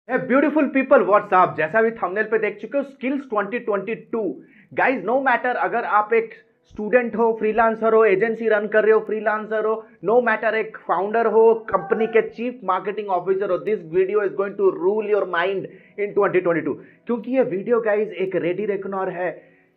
है beautiful people WhatsApp, जैसा भी थंबनेल पे देख चुके हो स्किल्स 2022। गाइज नो मैटर अगर आप एक स्टूडेंट हो, फ्रीलांसर हो, एजेंसी रन कर रहे हो, फ्रीलांसर हो, नो मैटर एक फाउंडर हो, कंपनी के चीफ मार्केटिंग ऑफिसर हो, this video is going to rule your mind in 2022। क्योंकि ये वीडियो गाइज एक रेडी रेकनर है,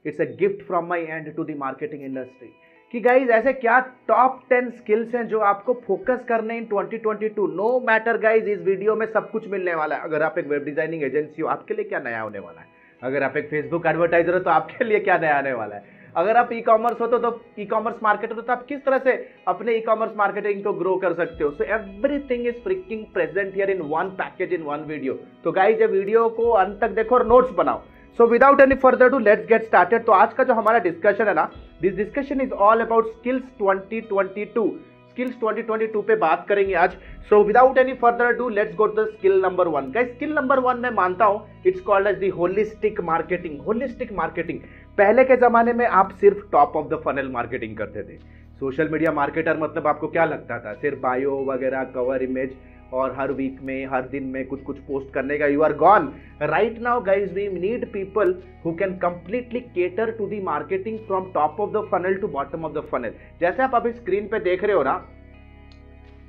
it's a gift from my end to the marketing industry कि गाइज ऐसे क्या टॉप 10 स्किल्स हैं जो आपको फोकस करने इन 2022। नो मैटर गाइज, इस वीडियो में सब कुछ मिलने वाला है। अगर आप एक वेब डिजाइनिंग एजेंसी हो, आपके लिए क्या नया होने वाला है। अगर आप एक फेसबुक एडवर्टाइजर हो तो आपके लिए क्या नया आने वाला है। अगर आप ई कॉमर्स हो तो ई कॉमर्स मार्केटर हो तो आप किस तरह से अपने ई कॉमर्स मार्केटिंग को ग्रो कर सकते हो। So everything is fricking present here in one package in one video. तो गाइज ये वीडियो को अंत तक देखो और नोट्स बनाओ। So without any further do let's get started. तो आज का जो हमारा डिस्कशन है ना, this discussion is all about skills 2022। Skills 2022 पे बात करेंगे आज। So without any further do let's go to the skill number 1। Guys skill number 1 मैं मानता हूं it's called as the holistic marketing. Holistic marketing, पहले के जमाने में आप सिर्फ top of the funnel marketing करते थे। सोशल मीडिया मार्केटर मतलब आपको क्या लगता था, सिर्फ बायो वगैरह, कवर इमेज और हर वीक में हर दिन में कुछ कुछ पोस्ट करने का। You are gone. Right now guys we need people who can completely cater to the marketing from top of the funnel to bottom of the funnel. जैसे आप अभी स्क्रीन पे देख रहे हो ना,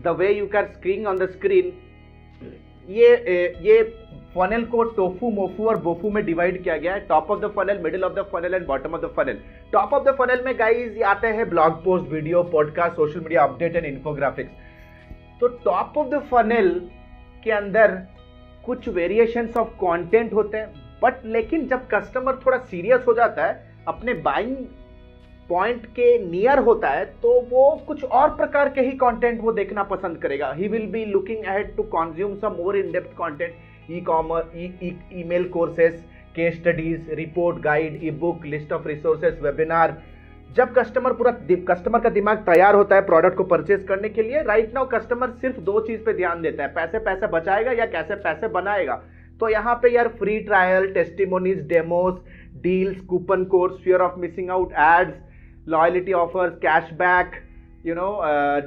the way you can screen on the screen, ये funnel को टोफू, मोफू और बोफू में डिवाइड किया गया है। Top of the funnel, middle of the funnel and bottom of the funnel. Top of the funnel में गाइज आते हैं blog post, video, podcast, social media update and infographics. तो top of the funnel के अंदर कुछ variations of content होते हैं, but लेकिन जब कस्टमर थोड़ा सीरियस हो जाता है, अपने बाइंग पॉइंट के नियर होता है, तो वो कुछ और प्रकार के ही कंटेंट वो देखना पसंद करेगा। He will be looking ahead to consume some more in depth content, e commerce, email courses, case studies, report, guide, e book, list of resources, webinar. जब कस्टमर का दिमाग तैयार होता है प्रोडक्ट को परचेज करने के लिए, राइट नाउ कस्टमर सिर्फ दो चीज पे ध्यान देता है, पैसे बचाएगा या कैसे पैसे बनाएगा। तो यहाँ पे यार free trial, testimonies, demos, deals, coupon codes, fear of missing out, ads, loyalty offers, cashback,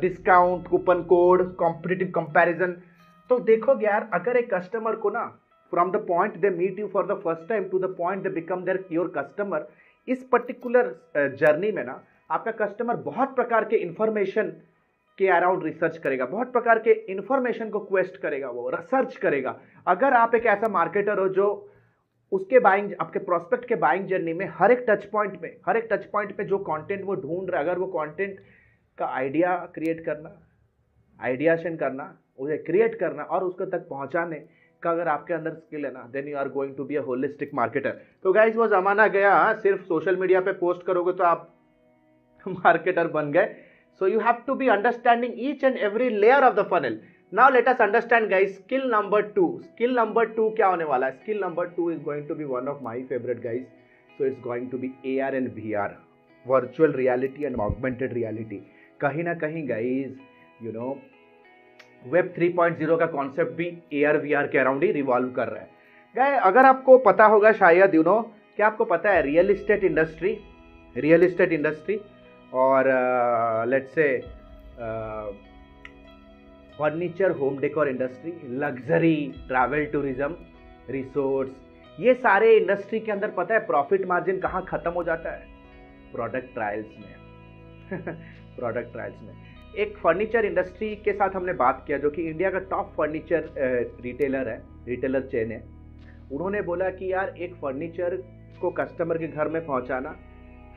discount, coupon code, competitive comparison. तो देखोगे यार, अगर एक कस्टमर को ना from the point they meet you for the first time to the point they become their your customer, इस particular journey में ना आपका कस्टमर बहुत प्रकार के इंफॉर्मेशन के अराउंड रिसर्च करेगा, बहुत प्रकार के इंफॉर्मेशन को क्वेस्ट करेगा, वो रिसर्च करेगा। अगर आप एक ऐसा मार्केटर हो जो उसके बाइंग, आपके प्रोस्पेक्ट के बाइंग जर्नी में हर एक टच पॉइंट पे जो कंटेंट वो ढूंढ रहा है, अगर वो कंटेंट का आइडिया क्रिएट करना, आइडियाशन करना, उसे क्रिएट करना और उसको तक पहुंचाने का अगर आपके अंदर स्किल है ना, then you are going to be a holistic marketer. तो गाइज वो जमाना गया, सिर्फ सोशल मीडिया पे पोस्ट करोगे तो आप मार्केटर बन गए। So you have to be understanding each and every layer of the funnel. Now let us understand guys skill number 2। Skill number 2 क्या होने वाला है? Skill number 2 is going to be one of my favourite guys. So it's going to be AR and VR, virtual reality and augmented reality. कहीं ना कहीं guys web 3.0 का concept भी AR VR के अराउंड ही रिवॉल्व कर रहा है। Guys अगर आपको पता होगा शायद क्या आपको पता है, रियल एस्टेट इंडस्ट्री और let's say furniture, home decor industry, luxury, travel tourism, resorts, ये सारे इंडस्ट्री के अंदर पता है प्रॉफिट मार्जिन कहाँ खत्म हो जाता है? प्रोडक्ट ट्रायल्स में। प्रोडक्ट ट्रायल्स में एक फर्नीचर इंडस्ट्री के साथ हमने बात किया, जो कि इंडिया का टॉप फर्नीचर रिटेलर चेन है। उन्होंने बोला कि यार एक फर्नीचर को कस्टमर के घर में पहुंचाना,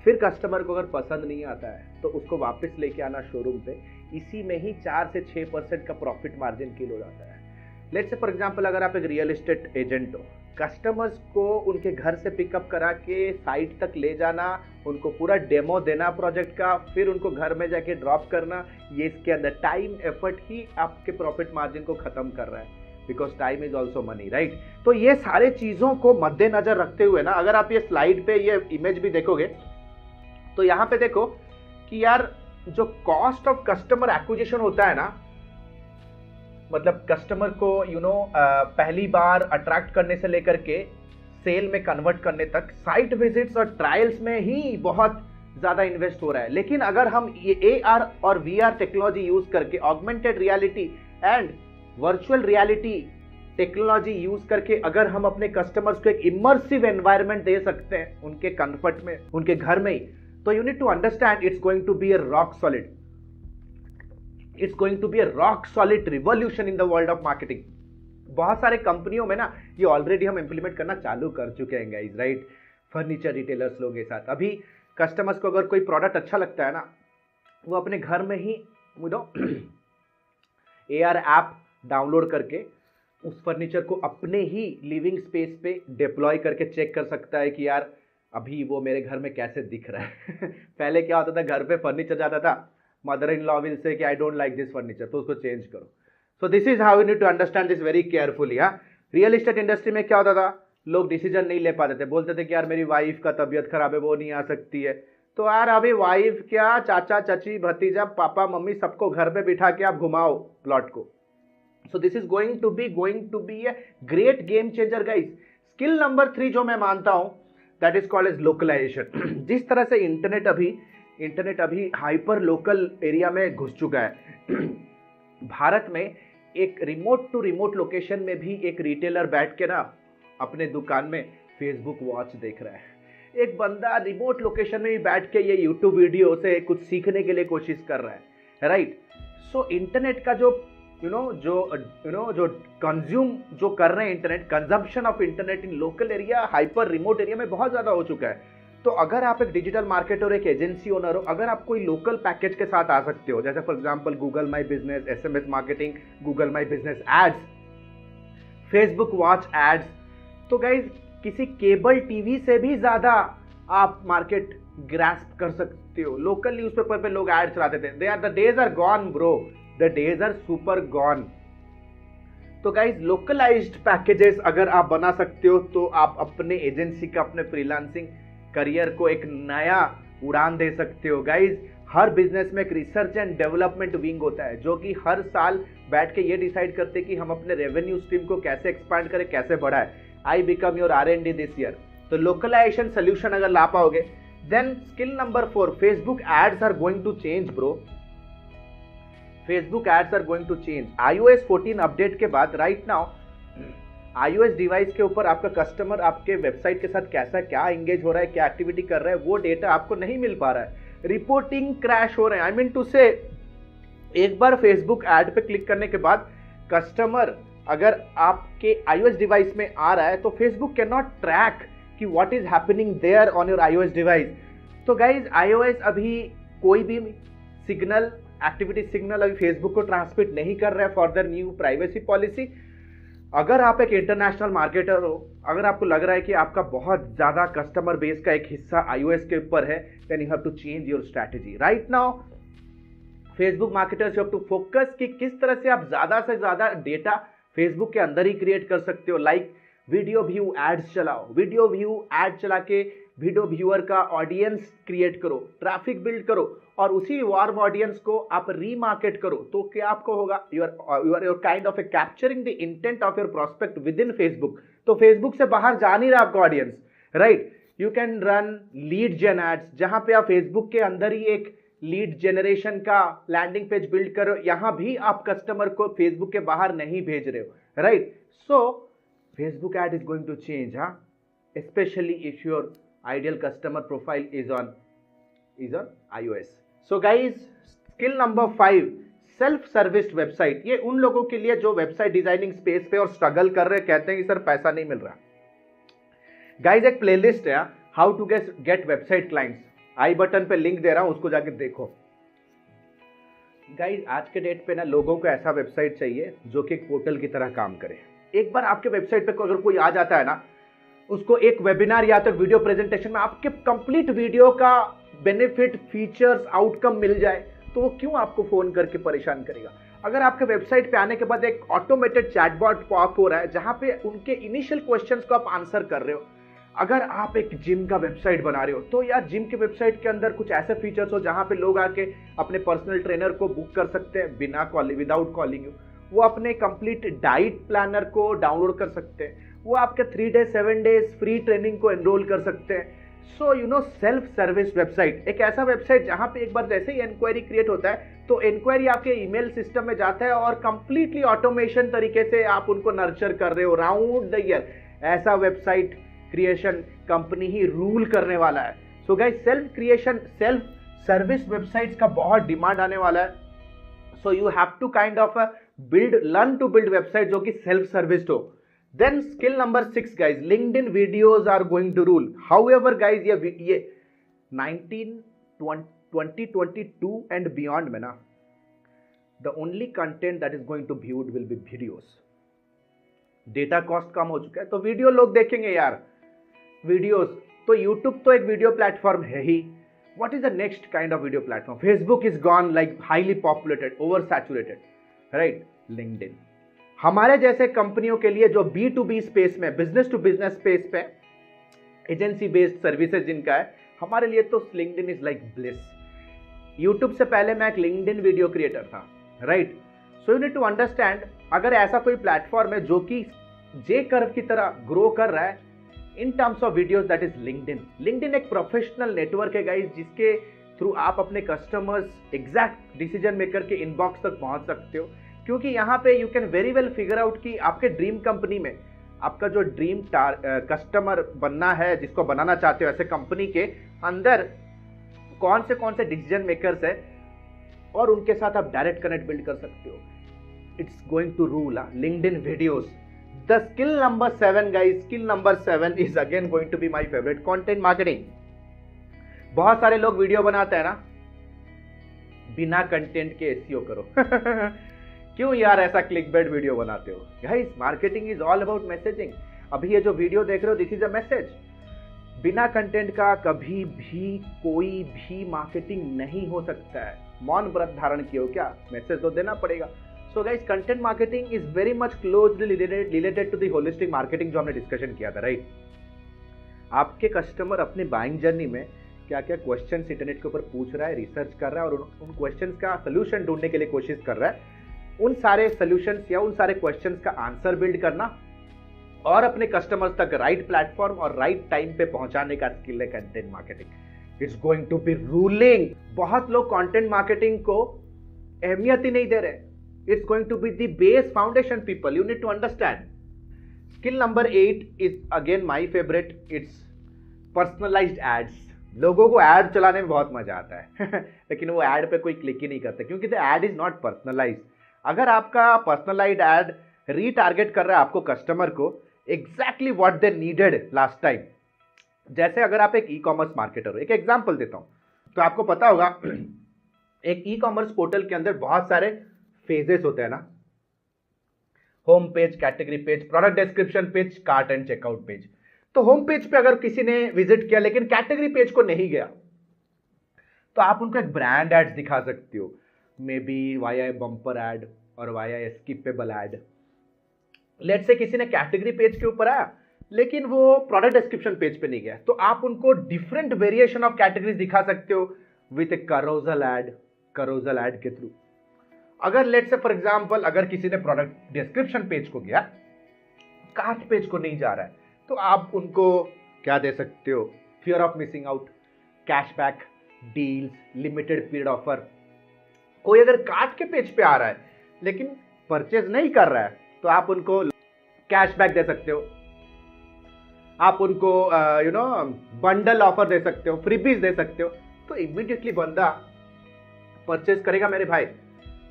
फिर कस्टमर को अगर पसंद नहीं आता है तो उसको वापस लेके आना शोरूम पे, इसी में ही 4 से 6% का प्रॉफिट मार्जिन किल हो जाता है। लेट्स से फॉर एग्जांपल अगर आप एक रियल एस्टेट एजेंट हो, कस्टमर्स को उनके घर से पिकअप करा के साइट तक ले जाना, उनको पूरा डेमो देना प्रोजेक्ट का, फिर उनको घर में जाके ड्रॉप करना, ये इसके अंदर टाइम एफर्ट ही आपके प्रॉफिट मार्जिन को खत्म कर रहा है, because time is also money, right. तो ये सारे चीज़ों को मद्देनजर रखते हुए ना, अगर आप ये स्लाइड पे ये इमेज भी देखोगे तो यहाँ पे देखो कि यार जो कॉस्ट ऑफ कस्टमर एक्विजिशन होता है ना, मतलब कस्टमर को पहली बार अट्रैक्ट करने से लेकर के सेल में कन्वर्ट करने तक, साइट विजिट्स और ट्रायल्स में ही बहुत ज्यादा इन्वेस्ट हो रहा है। लेकिन अगर हम ये AR और VR टेक्नोलॉजी यूज करके augmented reality and virtual reality technology use करके अगर हम अपने कस्टमर्स को एक इमर्सिव एनवायरनमेंट दे सकते हैं उनके कंफर्ट में, उनके घर में ही, तो you need to understand it's going to be a rock solid, it's going to be a rock solid revolution in the world of marketing. बहुत सारे कंपनियों में ना ये ऑलरेडी हम इंप्लीमेंट करना चालू कर चुके हैं गाइस, राइट। फर्नीचर रिटेलर्स लोगों के साथ अभी कस्टमर्स को अगर कोई प्रोडक्ट अच्छा लगता है ना, वो अपने घर में ही AR ऐप डाउनलोड करके उस फर्नीचर को अपने ही लिविंग स्पेस पे डिप्लॉय करके चेक कर सकता है कि यार अभी वो मेरे घर में कैसे दिख रहा है। पहले क्या होता था, घर पे फर्नीचर जाता था, mother in law will say कि I don't like this furniture, तो उसको चेंज करो। So this is how you need to understand this very carefully. हाँ, रियल एस्टेट इंडस्ट्री में क्या होता था, लोग डिसीजन नहीं ले पाते थे, बोलते थे कि यार मेरी वाइफ का तबीयत खराब है, वो नहीं आ सकती है। तो यार अभी वाइफ क्या, चाचा चाची भतीजा पापा मम्मी सबको घर पे बिठा के आप घुमाओ प्लॉट को। So this is going to be a great game changer guys. Skill number 3 जो मैं मानता हूं, that is called as localization. जिस तरह से इंटरनेट अभी हाइपर लोकल एरिया में घुस चुका है। भारत में एक रिमोट टू रिमोट लोकेशन में भी एक रिटेलर बैठ के ना अपने दुकान में फेसबुक वॉच देख रहा है। एक बंदा रिमोट लोकेशन में भी बैठ के ये यूट्यूब वीडियो से कुछ सीखने के लिए कोशिश कर रहा है, राइट। सो इंटरनेट का जो जो कंज्यूम जो कर रहे हैं, internet consumption of internet in local area, hyper remote area में बहुत ज्यादा हो चुका है। तो अगर आप एक डिजिटल मार्केटर और एक एजेंसी ओनर हो, अगर आप कोई लोकल पैकेज के साथ आ सकते हो, जैसे for example Google my business, SMS marketing, Google my business ads, Facebook watch ads, तो गाइज किसी केबल टीवी से भी ज्यादा आप मार्केट ग्रास्प कर सकते हो। लोकल न्यूज़पेपर पे लोग एड चलाते थे, the days are gone bro, the days are super gone. तो गाइज लोकलाइज्ड पैकेजेस अगर आप बना सकते हो तो आप अपने एजेंसी का, अपने फ्रीलांसिंग करियर को एक नया उड़ान दे सकते हो। गाइज हर बिजनेस में एक रिसर्च एंड डेवलपमेंट विंग होता है जो कि हर साल बैठ के ये डिसाइड करते हैं कि हम अपने रेवेन्यू स्ट्रीम को कैसे एक्सपांड करें, कैसे बढ़ाएं। I become your R&D this year. तो लोकलाइजेशन सोल्यूशन अगर ला पाओगे, then skill number 4, Facebook ads are going to change bro. Facebook ads are going to change. iOS 14 update के बाद राइट नाउ iOS डिवाइस के ऊपर आपका कस्टमर आपके वेबसाइट के साथ कैसा क्या एंगेज हो रहा है, क्या एक्टिविटी कर रहा है, वो डेटा आपको नहीं मिल पा रहा है। रिपोर्टिंग क्रैश हो रहे हैं। आई मीन टू से, एक बार फेसबुक एड पे क्लिक करने के बाद कस्टमर अगर आपके iOS डिवाइस में आ रहा है तो फेसबुक कैन नॉट ट्रैक कि what is happening there on your iOS device. तो गाइज iOS अभी कोई भी सिग्नल, एक्टिविटी सिग्नल अभी फेसबुक को ट्रांसमिट नहीं कर रहा है for the new privacy policy. अगर आप एक इंटरनेशनल मार्केटर हो, अगर आपको लग रहा है कि आपका बहुत ज्यादा कस्टमर बेस का एक हिस्सा iOS के ऊपर है, then you have to change your strategy. Right now Facebook marketers you have to focus कि किस तरह से आप ज्यादा से ज्यादा डेटा फेसबुक के अंदर ही क्रिएट कर सकते हो। लाइक वीडियो व्यू एड्स चलाओ, वीडियो व्यू एड चला के वीडियो व्यूअर का ऑडियंस क्रिएट करो, ट्रैफिक बिल्ड करो और उसी वार्म ऑडियंस को आप रीमार्केट करो। तो क्या आपको होगा, you are kind of a capturing the intent of your prospect within Facebook. तो फेसबुक से बाहर जा नहीं रहा आपका audience, right. You can run lead gen ads, जहां पे आप फेसबुक के अंदर ही एक लीड जनरेशन का लैंडिंग पेज बिल्ड करो, यहां भी आप कस्टमर को फेसबुक के बाहर नहीं भेज रहे हो, right. So Facebook ad is going to change, हाँ, especially if your ideal customer profile is on iOS. So guys, skill number 5, self serviced website। ये उन लोगों के लिए जो वेबसाइट डिजाइनिंग स्पेस पे और स्ट्रगल कर रहे हैं, कहते हैं कि सर पैसा नहीं मिल रहा। गाइज एक प्लेलिस्ट है, how to get website clients, I button पे लिंक दे रहा हूं, उसको जाके देखो। गाइज आज के डेट पे ना लोगों को ऐसा वेबसाइट चाहिए जो कि एक पोर्टल की तरह काम करे। एक बार आपके वेबसाइट पे अगर कोई आ जाता है ना, उसको एक वेबिनार या तो वीडियो प्रेजेंटेशन में आपके कंप्लीट वीडियो का बेनिफिट, फीचर्स, आउटकम मिल जाए, तो वो क्यों आपको फोन करके परेशान करेगा। अगर आपके वेबसाइट पे आने के बाद एक ऑटोमेटेड चैटबॉट पॉप हो रहा है जहां पे उनके इनिशियल क्वेश्चंस को आप आंसर कर रहे हो। अगर आप एक जिम का वेबसाइट बना रहे हो तो यार जिम के वेबसाइट के अंदर कुछ ऐसे फीचर्स हो जहां पे लोग आके अपने पर्सनल ट्रेनर को बुक कर सकते हैं बिना कॉलिंग, विदाउट कॉलिंग यू। वो अपने कंप्लीट डाइट प्लानर को डाउनलोड कर सकते हैं, वो आपके 3 days 7 days फ्री ट्रेनिंग को एनरोल कर सकते हैं। So you know self service website, एक ऐसा वेबसाइट जहां पे एक बार जैसे ही इंक्वायरी क्रिएट होता है तो इंक्वायरी आपके ईमेल सिस्टम में जाता है और कंप्लीटली ऑटोमेशन तरीके से आप उनको नर्चर कर रहे हो राउंड द ईयर। ऐसा वेबसाइट क्रिएशन कंपनी ही रूल करने वाला है। So guys self creation, self service websites का बहुत डिमांड आने वाला है। So you have to kind of learn to build website जो कि सेल्फ सर्विस्ड हो। Then skill number 6 guys, LinkedIn videos are going to rule. However guys, ये 2022 and beyond में ना, the only content that is going to viewed will be videos. Data cost कम हो चुका है तो वीडियो लोग देखेंगे यार, वीडियोस। तो YouTube तो एक वीडियो प्लेटफॉर्म है ही। What is the next kind of video platform? Facebook is gone, like highly populated, oversaturated, right? LinkedIn हमारे जैसे कंपनियों के लिए जो B2B स्पेस में, बिजनेस टू बिजनेस स्पेस पे एजेंसी बेस्ड सर्विसेज जिनका है, हमारे लिए तो LinkedIn is like bliss. YouTube से पहले मैं एक LinkedIn वीडियो क्रिएटर था, right? So you need to understand, अगर ऐसा कोई प्लेटफॉर्म है जो कि जे कर्व की तरह ग्रो कर रहा है इन terms of videos, that is LinkedIn। LinkedIn एक प्रोफेशनल नेटवर्क है गाइस, जिसके थ्रू आप अपने कस्टमर्स एग्जैक्ट डिसीजन मेकर के इनबॉक्स तक पहुंच सकते हो, क्योंकि यहाँ पे you can very well figure out कि आपके ड्रीम कंपनी में आपका जो ड्रीम कस्टमर बनना है, जिसको बनाना चाहते हो ऐसे कंपनी के अंदर कौन से डिसीजन मेकर्स है, और उनके साथ आप डायरेक्ट कनेक्ट बिल्ड कर सकते हो। It's going to rule LinkedIn videos. The skill number 7 guys, skill number 7 is again going to be my favourite, content marketing. बहुत सारे लोग वीडियो बनाते हैं ना, बिना कंटेंट के SEO करो क्यों यार ऐसा क्लिकबेट वीडियो बनाते हो? Guys marketing is all about messaging. अभी ये जो वीडियो देख रहे हो, दिस इज अ मैसेज। बिना कंटेंट का कभी भी कोई भी मार्केटिंग नहीं हो सकता है। मौन व्रत धारण किए क्या, मैसेज तो देना पड़ेगा। So guys content marketing is very much closely related to the holistic marketing जो हमने डिस्कशन किया था, राइट? आपके कस्टमर अपने बाइंग जर्नी में क्या क्या क्वेश्चन इंटरनेट के ऊपर पूछ रहा है, रिसर्च कर रहा है और उन क्वेश्चन का सोल्यूशन ढूंढने के लिए कोशिश कर रहा है। उन सारे सॉल्यूशंस या उन सारे क्वेश्चंस का आंसर बिल्ड करना और अपने कस्टमर्स तक राइट प्लेटफॉर्म और राइट टाइम पे पहुंचाने का स्किल है content marketing. It's going to be ruling. बहुत लोग कंटेंट मार्केटिंग को अहमियत ही नहीं दे रहे। It's going to be the base foundation people, you need to understand. Skill number 8 is again my favourite, it's personalized ads. लोगों को एड चलाने में बहुत मजा आता है लेकिन वो एड पे कोई क्लिक ही नहीं करता, क्योंकि the ad is not personalized. अगर आपका पर्सनलाइज्ड एड रीटारगेट कर रहा है आपको कस्टमर को exactly what they needed last time, जैसे अगर आप एक ई-कॉमर्स मार्केटर हो, एक एग्जांपल देता हूं, तो आपको पता होगा एक ई-कॉमर्स पोर्टल के अंदर बहुत सारे फेजेस होते हैं ना, home page, category page, product description page, cart and checkout page. तो होम पेज पे अगर किसी ने विजिट किया लेकिन कैटेगरी पेज को नहीं गया, तो आप उनको एक ब्रांड एड्स दिखा सकते हो, maybe via bumper ad और via skippable ad. Let's say किसी ने कैटेगरी पेज के ऊपर आया लेकिन वो प्रोडक्ट डिस्क्रिप्शन पेज पे नहीं गया, तो आप उनको डिफरेंट वेरिएशन ऑफ कैटेगरीज दिखा सकते हो विथ ए करोजल एड के थ्रू। अगर लेट्स से फॉर एग्जांपल अगर किसी ने प्रोडक्ट डिस्क्रिप्शन पेज को गया, कार्ट पेज को नहीं जा रहा है, तो आप उनको क्या दे सकते हो? Fear of missing out, cashback, deals, limited period offer. कोई अगर कार्ट के पेज पे आ रहा है लेकिन परचेज नहीं कर रहा है, तो आप उनको कैशबैक दे सकते हो, आप उनको बंडल ऑफर दे सकते हो, फ्रीबीज दे सकते हो, तो इमीडिएटली बंदा परचेज करेगा मेरे भाई।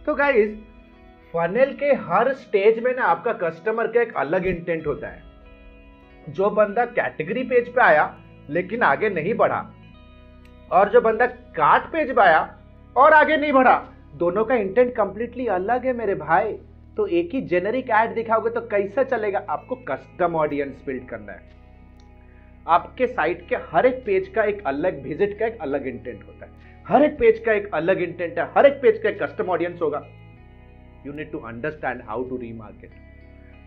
तो गाइस फनेल के हर स्टेज में ना आपका कस्टमर का एक अलग इंटेंट होता है। जो बंदा कैटेगरी पेज पे आया लेकिन आगे नहीं बढ़ा, और जो बंदा कार्ट पेज पे आया और आगे नहीं बढ़ा, दोनों का इंटेंट कंप्लीटली अलग है मेरे भाई। तो एक ही जेनरिक ऐड दिखाओगे तो कैसे चलेगा? आपको कस्टम ऑडियंस बिल्ड करना है। आपके साइट के हर एक पेज का एक अलग विजिट का एक अलग इंटेंट होता है, हर एक पेज का एक अलग इंटेंट है, हर एक पेज का एक कस्टम ऑडियंस होगा। You need to understand how to remarket.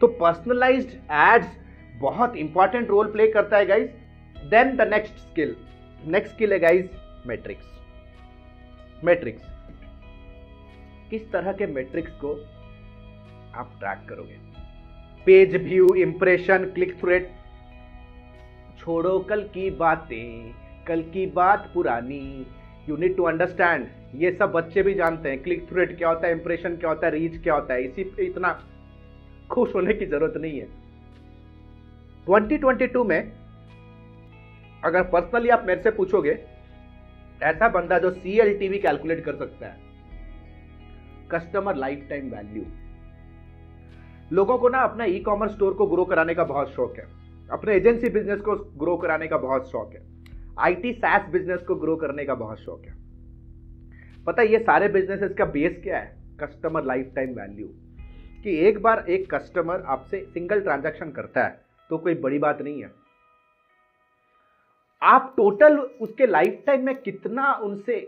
तो पर्सनलाइज्ड एड्स बहुत इंपॉर्टेंट रोल प्ले करता है guys. Then the next skill है गाइस मैट्रिक्स। किस तरह के मैट्रिक्स को आप ट्रैक करोगे? Page view, impression, click through rate, छोड़ो कल की बातें, कल की बात पुरानी। यू नीड टू अंडरस्टैंड, ये सब बच्चे भी जानते हैं, क्लिक थ्रू रेट क्या होता है, इंप्रेशन क्या होता है, रीच क्या होता है, इसी पे इतना खुश होने की जरूरत नहीं है। 2022 में अगर पर्सनली आप मेरे से पूछोगे, ऐसा बंदा जो CLTV कैलकुलेट कर सकता है, कस्टमर लाइफ टाइम वैल्यू। लोगों को ना अपना ई-कॉमर्स स्टोर को ग्रो कराने का बहुत शौक है, अपने एजेंसी बिजनेस को ग्रो कराने का बहुत शौक है, IT SaaS बिजनेस को ग्रो करने का बहुत शौक है। पता है ये सारे बिजनेसेस का बेस क्या है? Customer life time value. कि एक बार एक कस्टमर आपसे सिंगल ट्रांजैक्शन करता है तो कोई बड़ी बात नहीं है, आप टोटल उसके लाइफ टाइम में कितना उनसे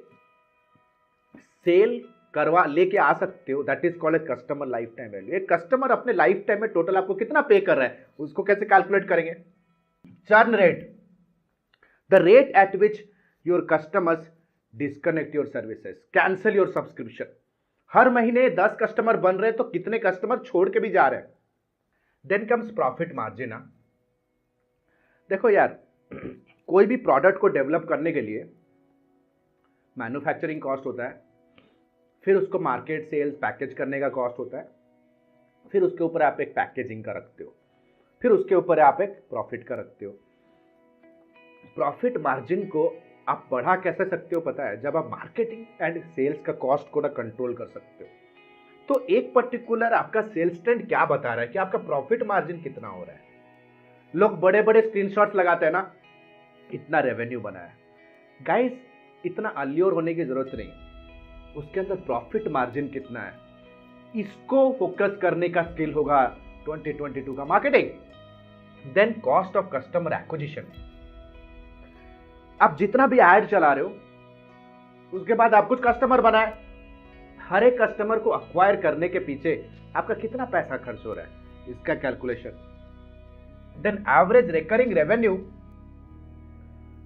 सेल करवा लेके आ सकते हो, that is called a customer life time value. एक कस्टमर अपने लाइफ टाइम में टोटल आपको कितना पे कर रहा है, उसको कैसे कैलकुलेट करेंगे? Churn rate, the rate at which your customers disconnect your services, cancel your subscription. हर महीने 10 कस्टमर बन रहे हैं तो कितने कस्टमर छोड़ के भी जा रहे हैं। Then comes profit margin. देखो यार, कोई भी प्रोडक्ट को डेवलप करने के लिए मैन्युफैक्चरिंग कॉस्ट होता है, फिर उसको मार्केट सेल्स पैकेज करने का कॉस्ट होता है, फिर उसके ऊपर आप एक पैकेजिंग का रखते हो, फिर उसके ऊपर आप एक प्रॉफिट का रखते हो। प्रॉफिट मार्जिन को आप बढ़ा कैसे सकते हो पता है? जब आप मार्केटिंग एंड सेल्स का कॉस्ट को ना कंट्रोल कर सकते हो। तो एक पर्टिकुलर आपका सेल्स ट्रेंड क्या बता रहा है कि आपका प्रॉफिट मार्जिन कितना हो रहा है। लोग बड़े बड़े स्क्रीनशॉट्स लगाते हैं ना, इतना रेवेन्यू बना है। गाइस, इतना अल्योर होने की जरूरत नहीं, उसके अंदर प्रॉफिट मार्जिन कितना है, इसको फोकस करने का स्किल होगा 2022 का marketing. Then cost of customer acquisition. आप जितना भी ऐड चला रहे हो, उसके बाद आप कुछ कस्टमर बनाए, हर एक कस्टमर को अक्वायर करने के पीछे आपका कितना पैसा खर्च हो रहा है, इसका calculation. Then average recurring revenue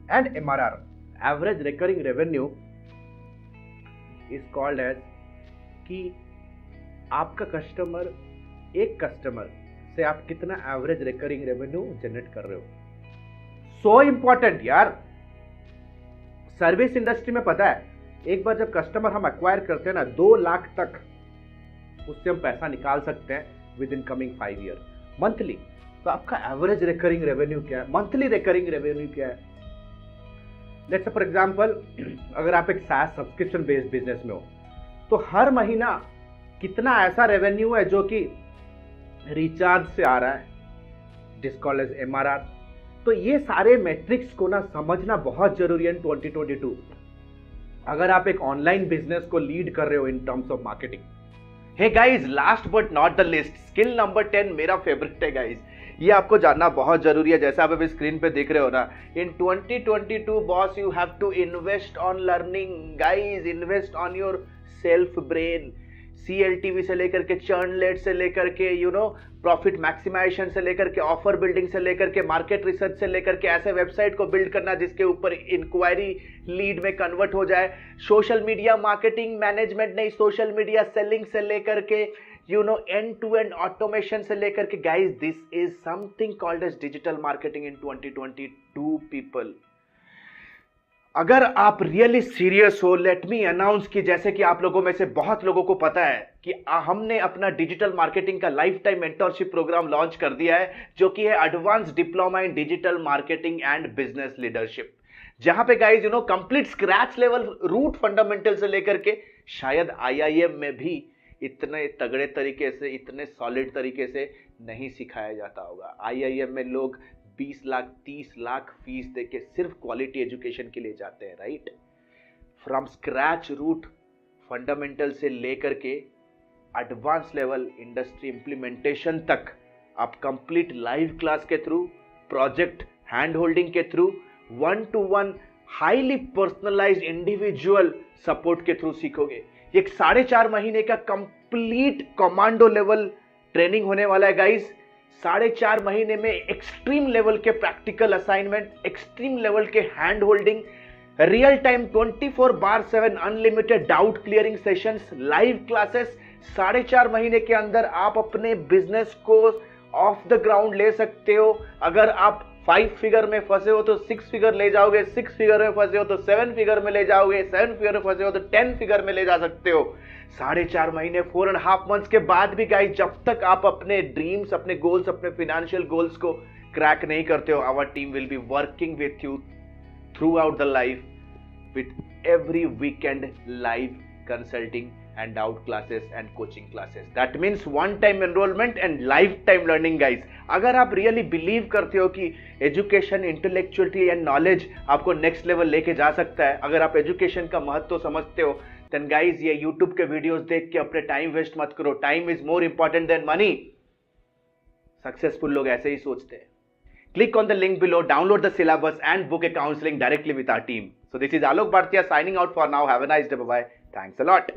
and MRR। Average recurring revenue is called as कि आपका कस्टमर, एक कस्टमर से आप कितना एवरेज रिकरिंग रेवेन्यू जनरेट कर रहे हो। सो इंपॉर्टेंट यार। सर्विस इंडस्ट्री में पता है, एक बार जब कस्टमर हम एक्वायर करते हैं ना, 2 लाख तक उससे हम पैसा निकाल सकते हैं with in coming 5 year monthly. तो आपका एवरेज रिकरिंग रेवेन्यू क्या है, मंथली रिकरिंग रेवेन्यू क्या है? लेट्स से फॉर एग्जांपल, अगर आप एक SaaS सब्सक्रिप्शन बेस्ड बिजनेस में हो, तो हर महीना कितना ऐसा रेवेन्यू है जो कि रिचार्ज से आ रहा है, जिस कॉल्ड एज MRR। तो ये सारे मैट्रिक्स को ना समझना बहुत जरूरी है 2022, अगर आप एक ऑनलाइन बिजनेस को लीड कर रहे हो in terms of marketing. Hey guys, last but not the list, skill number 10 मेरा फेवरेट है गाइस। ये आपको जानना बहुत जरूरी है, जैसा आप अभी स्क्रीन पे देख रहे हो ना। In 2022 boss, you have to invest on learning guys, invest on your self brain. CLTV से लेकर के चर्न लेट से लेकर के प्रॉफिट मैक्सिमाइजेशन से लेकर के ऑफर बिल्डिंग से लेकर के मार्केट रिसर्च से लेकर के ऐसे वेबसाइट को बिल्ड करना जिसके ऊपर इंक्वायरी लीड में कन्वर्ट हो जाए। सोशल मीडिया मार्केटिंग मैनेजमेंट नहीं, सोशल मीडिया सेलिंग से लेकर के एंड टू एंड ऑटोमेशन से लेकर के guys, this is something called as digital marketing in 2022 people. अगर आप रियली सीरियस हो, लेट मी अनाउंस कि जैसे कि आप लोगों में से बहुत लोगों को पता है कि हमने अपना डिजिटल मार्केटिंग का lifetime mentorship program launch कर दिया है, जो कि है advance diploma in digital marketing and business leadership, जहां पे guys complete scratch level root fundamental से लेकर के शायद IIM में भी इतने तगड़े तरीके से, इतने सॉलिड तरीके से नहीं सिखाया जाता होगा। IIM में लोग 20 लाख 30 लाख फीस देके सिर्फ क्वालिटी एजुकेशन के लिए जाते हैं, right? From scratch root fundamental से लेकर के एडवांस लेवल इंडस्ट्री इंप्लीमेंटेशन तक आप कंप्लीट लाइव क्लास के थ्रू, प्रोजेक्ट हैंड होल्डिंग के through, 1-to-1 highly personalized individual support के थ्रू सीखोगे। एक 4.5 महीने का कंप्लीट कमांडो लेवल ट्रेनिंग होने वाला है गाइस। 4.5 महीने में एक्सट्रीम लेवल के प्रैक्टिकल असाइनमेंट, एक्सट्रीम लेवल के hand holding, real time 24/7 unlimited doubt clearing sessions, live classes. 4.5 महीने के अंदर आप अपने बिजनेस को ऑफ द ग्राउंड ले सकते हो। अगर आप 5 फिगर में फंसे हो तो 6 फिगर ले जाओगे, 6 फिगर में फंसे हो तो 7 फिगर में ले जाओगे, 7 फिगर में फंसे हो तो 10 फिगर में ले जा सकते हो। 4.5 महीने 4.5 मंथ्स के बाद भी गाइस, जब तक आप अपने ड्रीम्स, अपने गोल्स, अपने फाइनेंशियल गोल्स को क्रैक नहीं करते हो, our team will be working with you throughout the life with every weekend live consulting and doubt classes and coaching classes. That means one time enrollment and lifetime learning guys. अगर आप really believe करते हो कि education, intellectuality and knowledge आपको next level लेके जा सकता है, अगर आप एजुकेशन का महत्व समझते हो, देन गाइज ये यूट्यूब के वीडियोस देख के अपने टाइम वेस्ट मत करो। Time is more important than money. Successful लोग ऐसे ही सोचते हैं। Click on the link below, download the syllabus and book a counseling directly with our team. So this is Alok Bhartia signing out for now. Have a nice day. Bye-bye. Thanks a lot.